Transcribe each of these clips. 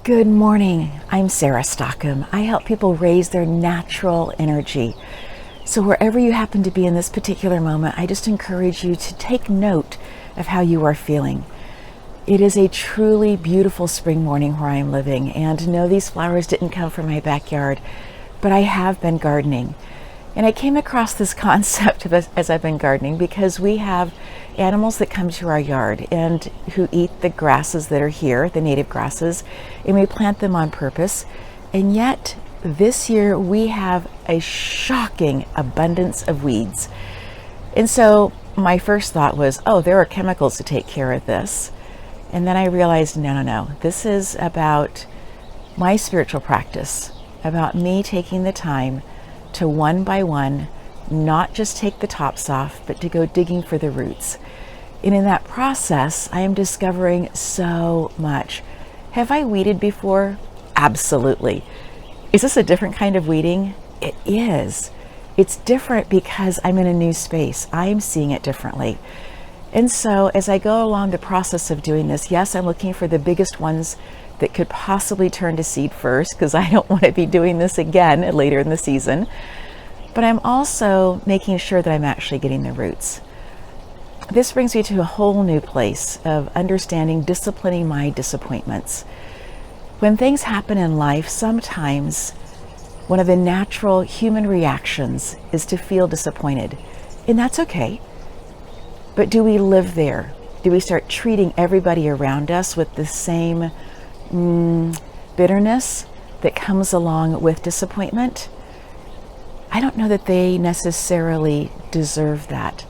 Good morning. I'm 𝗦𝗧𝗢𝗥𝗔𝗛. I help people raise their natural energy. So wherever you happen to be in this particular moment, I just encourage you to take note of how you are feeling. It is a truly beautiful spring morning where I'm living, and no, these flowers didn't come from my backyard, but I have been gardening. And I came across this concept as I've been gardening because we have animals that come to our yard and who eat the grasses that are here, the native grasses, and we plant them on purpose. And yet this year we have a shocking abundance of weeds. And so my first thought was, oh, there are chemicals to take care of this. And then I realized, no. This is about my spiritual practice, about me taking the time to one by one, not just take the tops off, but to go digging for the roots. And in that process, I am discovering so much. Have I weeded before? Absolutely. Is this a different kind of weeding? It is. It's different because I'm in a new space. I'm seeing it differently. And so as I go along the process of doing this, yes, I'm looking for the biggest ones that could possibly turn to seed first, because I don't want to be doing this again later in the season. But I'm also making sure that I'm actually getting the roots. This brings me to a whole new place of understanding, disciplining my disappointments. When things happen in life, sometimes one of the natural human reactions is to feel disappointed. And that's okay. But do we live there? Do we start treating everybody around us with the same bitterness that comes along with disappointment? I don't know that they necessarily deserve that.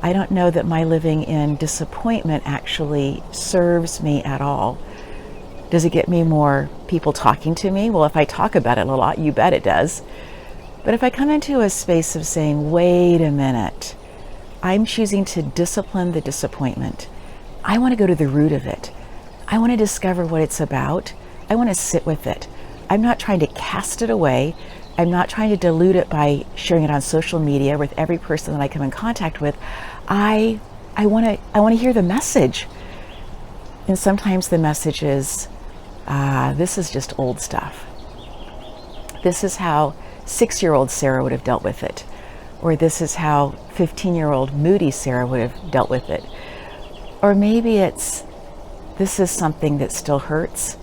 I don't know that my living in disappointment actually serves me at all. Does it get me more people talking to me? Well, if I talk about it a lot, you bet it does. But if I come into a space of saying, wait a minute, I'm choosing to discipline the disappointment. I want to go to the root of it. I want to discover what it's about. I want to sit with it. I'm not trying to cast it away. I'm not trying to dilute it by sharing it on social media with every person that I come in contact with. I want to hear the message. And sometimes the message is, this is just old stuff. This is how 6-year-old Sarah would have dealt with it. Or this is how 15-year-old moody Sarah would have dealt with it. Or maybe it's, this is something that still hurts,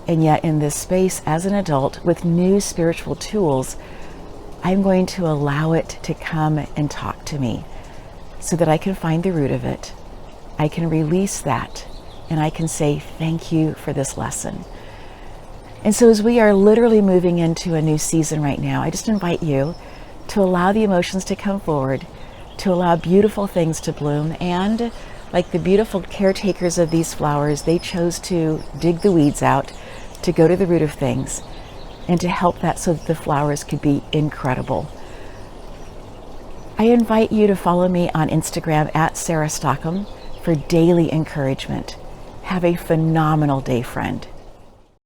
and yet in this space as an adult with new spiritual tools, I'm going to allow it to come and talk to me so that I can find the root of it. I can release that, and I can say, thank you for this lesson. And so as we are literally moving into a new season right now, I just invite you to allow the emotions to come forward, to allow beautiful things to bloom, and like the beautiful caretakers of these flowers, they chose to dig the weeds out, to go to the root of things, and to help that so that the flowers could be incredible. I invite you to follow me on Instagram at 𝗦𝗧𝗢𝗥𝗔𝗛 for daily encouragement. Have a phenomenal day, friend.